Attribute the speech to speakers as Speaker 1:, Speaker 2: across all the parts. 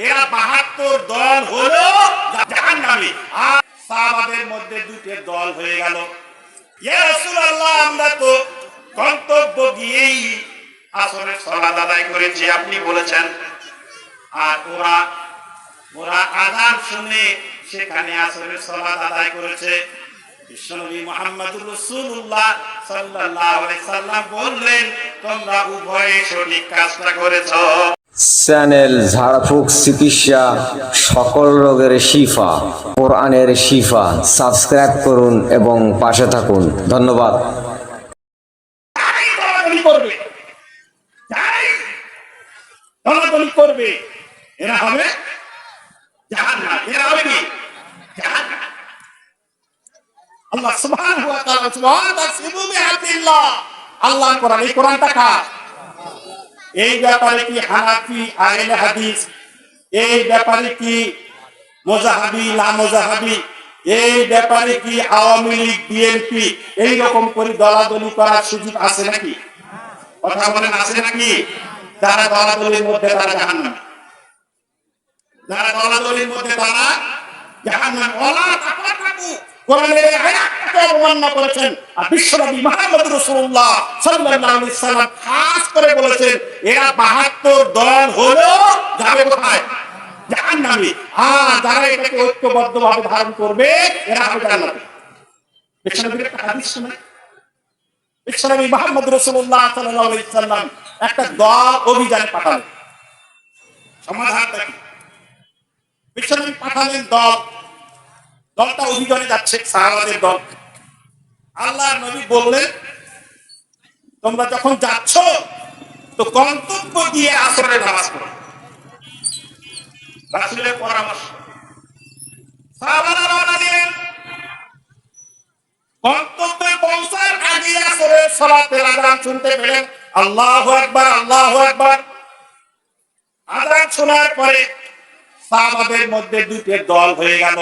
Speaker 1: এরা 72 দল হলো জাহান্নামী। আর সাহাবাদের মধ্যে দুটো দল হয়ে গেল। ইয়া রাসূলুল্লাহ, আমরা তো গন্তব্য গিয়েই আসরের সালাত আদায় করেছি, আপনি বলেছেন। আর ওরা আযান শুনে সেখানে আসরের সালাত আদায় করেছে। বিশ্বনবী মুহাম্মদুর রাসূলুল্লাহ সাল্লাল্লাহু আলাইহি সাল্লাম বললেন, তোমরা উভয়ে সঠিক কাজটা করেছো।
Speaker 2: চ্যানেল ঝাড়ফুঁক চিকিৎসা, সকল রোগের শিফা, কোরআনের শিফা। সাবস্ক্রাইব করুন এবং পাশে থাকুন। ধন্যবাদ।
Speaker 1: করবে এরা হবে জাহান্নাম। এরা হবে কি? জাহান্নাম। আল্লাহ সুবহানাহু ওয়া তাআলা তাসিবু বিহাদিল্লাহ, আল্লাহ কোরআন, এই কোরআনটা কার? এই ব্যাপারে কি হানাফি আহলে হাদিস, এই ব্যাপারে কি মুজাহাবি না মুজাহাবি, এই ব্যাপারে কি আওয়ামী লীগ বিএনপি এই রকম করে দলাদলি করার সুযোগ আছে নাকি? কথা বলেন, আছে নাকি? যারা দলাদলির মধ্যে তারা জাহান্নামী, যারা দলাদলির মধ্যে তারা জাহান্নামী। ওয়ালা তাকাতাবু, কোরআনের এই আয়াতটাকে অবমাননা করেছেন। আর বিশ্বনবী মুহাম্মদ রাসূলুল্লাহ সাল্লাল্লাহু আলাইহি সাল্লাম খাস করে বলেছেন, এরা 72 দল হলো যাবে কোথায়? জাহান্নামী। আর যারা এটাকে ঐক্যবদ্ধভাবে ধারণ করবে এরা হবে জান্নাতে। বিশ্বনবীর একটা হাদিস শুনে বিশ্বনবী মুহাম্মদ রাসূলুল্লাহ সাল্লাল্লাহু আলাইহি সাল্লাম একটা দল অভিযান পাঠালেন। সমাধানটা কি? বিশ্বনবী পাঠালেন দলটা অভিযানে যাচ্ছে, সাহাবাদের দল। আল্লাহর নবী বললেন, তোমরা যখন যাচ্ছ তো গন্তব্য দিয়ে আসরের নামাজ পড়ো। রাসূলের পরামর্শ। সাহাবারা রওনা দিলেন। গন্তব্যে পৌঁছার আগে আসরের সালাতের আযান শুনতে পেলেন। আল্লাহু আকবার, আল্লাহু আকবার। আযান শোনার পরে সাহাবাদের মধ্যে দুটো দল হয়ে গেল।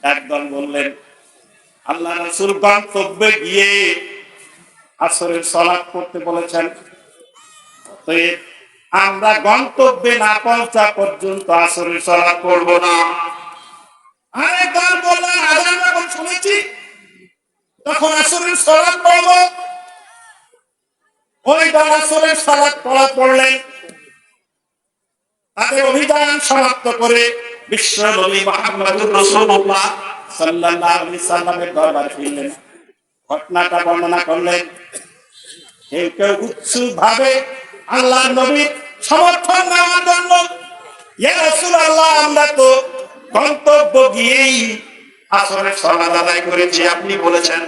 Speaker 1: একদল বললেন, আল্লাহ রাসূল গন্তব্যে গিয়ে আসরের সালাত পড়তে বলেছেন, অতএব আমরা গন্তব্যে না পৌঁছা পর্যন্ত আসরের সালাত পড়ব না। আরেক দল বললেন, আযান যখন শুনেছি তখন আসরের সালাত পড়ব। ওই দল আসরের সালাত পড়লেন। তাদের অভিযান সমাপ্ত করে বিশ্বনবী মুহাম্মদুর রাসূলুল্লাহ সাল্লাল্লাহু আলাইহি সাল্লামের দরবারে ফিরলেন। ঘটনাটা বর্ণনা করলেন। কেউ উৎসুকভাবে আল্লাহর নবীর সমর্থন নেওয়ার জন্য, ইয়া রাসূলুল্লাহ, আমরা তো গন্তব্য গিয়েই আসরের সালাত আদায় করেছি, আপনি বলেছেন।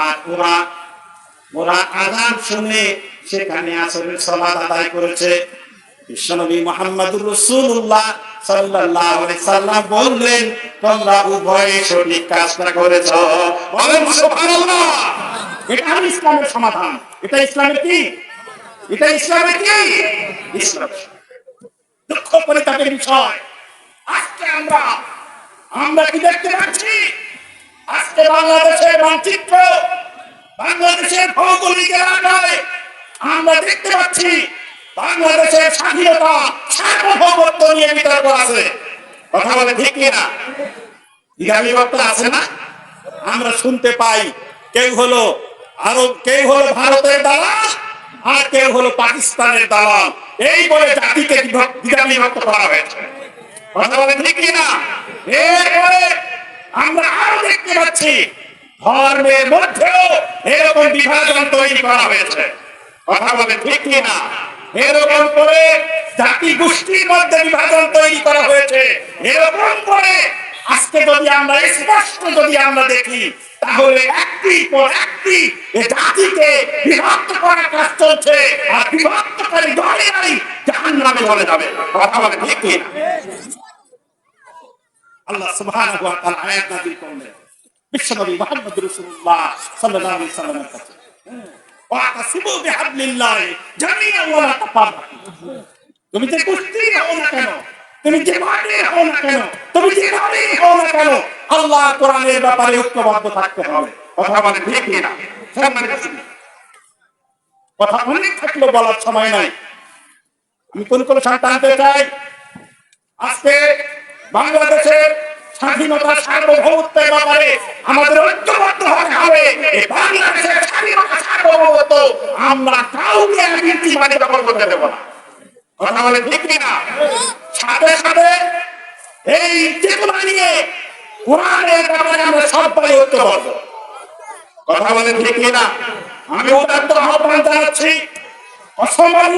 Speaker 1: আর ওরা আযান শুনে সেখানে আসরের সালাত আদায় করেছে। বিশ্বনবী মুহাম্মদুর রাসূলুল্লাহ সাল্লাল্লাহু আলাইহি সাল্লাম বললেন, তোমরা উভয়ে সঠিক কাজটা করেছো। বলেন সুবহানাল্লাহ। এটা ইসলামের সমাধান। এটা ইসলামের কি? এটা ইসলামের কি? ইসলাম। দুঃখ করে তাদের বিষয়, আজকে আমরা কি দেখতে পাচ্ছি? আজকে বাংলাদেশের মানচিত্র, বাংলাদেশের ভৌগোলিক এলাকায় আমরা দেখতে পাচ্ছি বাংলাদেশের স্বাধীনতা, সার্বভৌমত্ব নিয়ে বিতর্ক আছে। কথা বলে ঠিক কিনা? বিভক্ত আছে না? আমরা শুনতে পাই কেউ হলো ভারতের দালাল, আর কেউ হলো পাকিস্তানের দালাল, এই বলে জাতিকে বিভক্ত করা হয়েছে। কথা বলে ঠিক কিনা? এরপরে আমরা আরো দেখতে পাচ্ছি ধর্মের মধ্যেও এরকম বিভাজন তৈরি করা হয়েছে। কথা বলে ঠিক কিনা? এরকম করে জাতি গোষ্ঠীর মধ্যে বিভাজন তৈরি করা হয়েছে। এরকম করে আজকে যদি আমরা দেখি, তাহলে একটি পর একটি জাতিকে বিভক্ত করার কাজ চলছে। আর বিভক্তকারী দলেরাই জাহান্নামে চলে যাবে। কথা বলে ঠিক কিনা? আল্লাহ সুবহানাহু ওয়া তাআলা আয়াত নাযিল করলেন বিশ্বনবী মুহাম্মদ রাসূলুল্লাহ সাল্লাল্লাহু আলাইহি সাল্লামের কাছে, ওয়াতাসিবু বিহাবলিল্লাহ জামিআন ওয়া লা তাফাররাকু। তুমি যে কুস্তি হও না কেন, তুমি যে মাঠে হও না কেন, তুমি যে নারী হও না কেন, আল্লাহ কোরআনের ব্যাপারে ঐক্যবদ্ধ থাকতে হবে। কথা বলে ঠিক কিনা? কথা অনেক থাকলেও বলার সময় নাই। আমি কোন টানতে চাই। আজকে বাংলাদেশের স্বাধীনতা সার্বভৌমত্বের ব্যাপারে আমাদের ঐক্যবদ্ধ হতে হবে। এই বাংলাদেশের স্বাধীনতা সার্বভৌমত্ব আমরা কাউকে বিনতি মানে দখল করতে দেব না। কথা বলে ঠিক কিনা? সাথে সাথে এই চেতনা নিয়ে কোরআনের ব্যাপারে আমরা সবাই ঐক্যবদ্ধ। কথা বলে ঠিক কিনা? আমি উদাত্ত আহ্বান জানাচ্ছি, অসম্ভব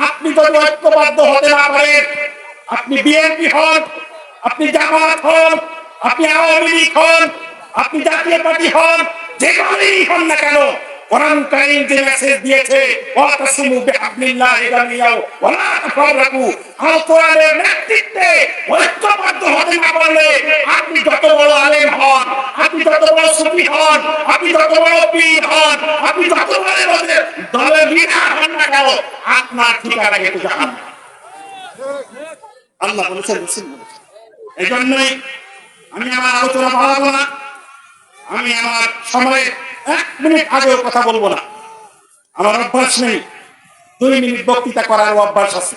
Speaker 1: আপনি যদি ঐক্যবদ্ধ হতে না পারেন, আপনি বিএনপি হন, আপনি জামাত হন, আপনি আওয়ামী লীগ হন, আপনি জাতীয় পার্টি হন, যে দলই হন না কেন, কোরআন কারীম যে মেসেজ দিয়েছে ওয়াতাসিমু বিহাবলিল্লাহি জামিআ ওয়া লা তাফাররাকু, আল কোরআনের নেতৃত্বে ঐক্যবদ্ধ হতে না পারলে আপনি যত বড় আলেম হন, আপনি যত বড় সুফি হন, আপনি যত বড় পীর হন, আপনি যত বড় দলের লিডার হন না কেন, আপনার ঠিকানা কিন্তু জাহান্নাম। আল্লাহ বলেছেন, রাসূল বলেছেন। এই জন্যই আমি আমার আলোচনা বাড়াবো না। আমি আমার সময়ে 1 মিনিট আগেও কথা বলবো না। আমার অভ্যাস নেই 2 মিনিট বক্তৃতা করার অভ্যাস আছে।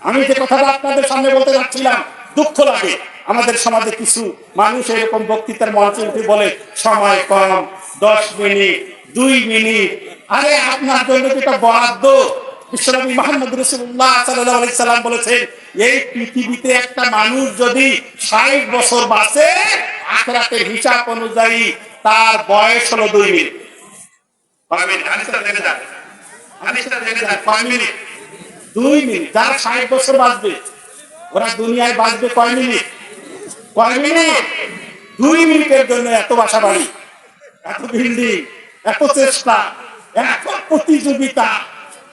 Speaker 1: আমি যে কথাটা আপনাদের সামনে বলতে যাচ্ছিলাম, দুঃখ লাগে আমাদের সমাজে কিছু মানুষ এরকম বক্তৃতার মঞ্চে উঠে বলে সময় কম, 10 মিনিট, 2 মিনিট। আরে আপনার জন্য যেটা বরাদ্দ, বিশ্বনবী মুহাম্মদ রাসূলুল্লাহ সাল্লাল্লাহু আলাইহি সাল্লাম বলেছেন, এই পৃথিবীতে একটা মানুষ যদি 60 বছর বাঁচে, আখিরাতের হিসাব অনুযায়ী তার বয়স হলো 2 মিনিট। 5 মিনিট হাদিসটা জেনে যান, হাদিসটা জেনে যান, 5 মিনিট, 2 মিনিট। যারা 60 বছর বাঁচবে ওরা দুনিয়ায় বাঁচবে কয় মিনিট? কয় মিনিট? 2 মিনিটের জন্য এত বাসাবাড়ি, এত বিল্ডিং, এত চেষ্টা, এত প্রতিযোগিতা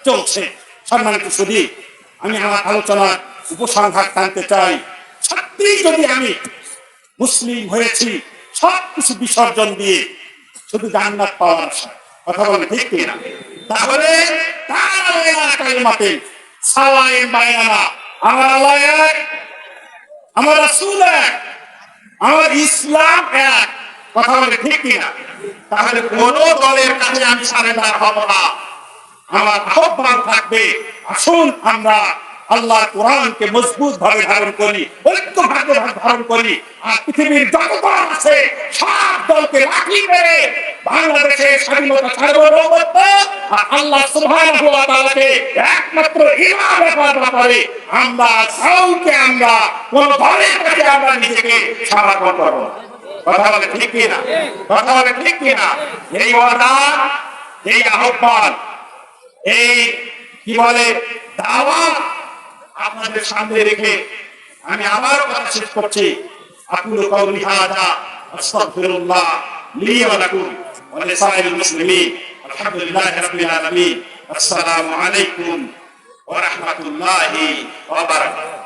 Speaker 1: চলছে। সম্মানিত সুধী, আমি আমার আলোচনার উপসংহার টানতে চাই। সত্যি যদি আমি মুসলিম হয়েছি সবকিছু বিসর্জন দিয়ে শুধু জান্নাত পাওয়ার আশা, কথা বলে ঠিক কিনা? তাহলে আমার আল্লাহ এক, আমার রাসূল এক, আমার ইসলাম এক, কথা বলে ঠিক কিনা? তাহলে কোন দলের কাছে আমি সারেন্ডার হব না। আমার আহ্বান থাকবে, আসুন আমরা আল্লাহর কোরআনকে মজবুত ভাবে ধারণ করি, ঐক্যভাবে ধারণ করি, আর পৃথিবীর যত দল আছে সব দলকে লাঠি মেরে বাংলাদেশের স্বাধীনতা সার্বভৌমত্ব আর আল্লাহ সুবহানাহু ওয়া তাআলাকে একমাত্র ইবাদত করার ব্যাপারে আমরা কাউকে, আমরা কোন দলের কাছে আমরা নিজেকে সমর্পণ করব না। কথা বলে ঠিক কিনা? কথা বলে ঠিক কিনা? এই ওয়াদা, এই আহ্বান, এই কি বলে দাওয়াত আপনাদের সামনে রেখে আমি আবার কথা শেষ করছি। আকুলু কাউলি হাযা আস্তাগফিরুল্লাহ লি ওয়া লাকুম ওয়া লিসাইরিল মুসলিমিন। আলহামদুলিল্লাহি রাব্বিল আলামিন। আসসালামু আলাইকুম ওয়া রাহমাতুল্লাহি ওয়া বারাকাতুহু।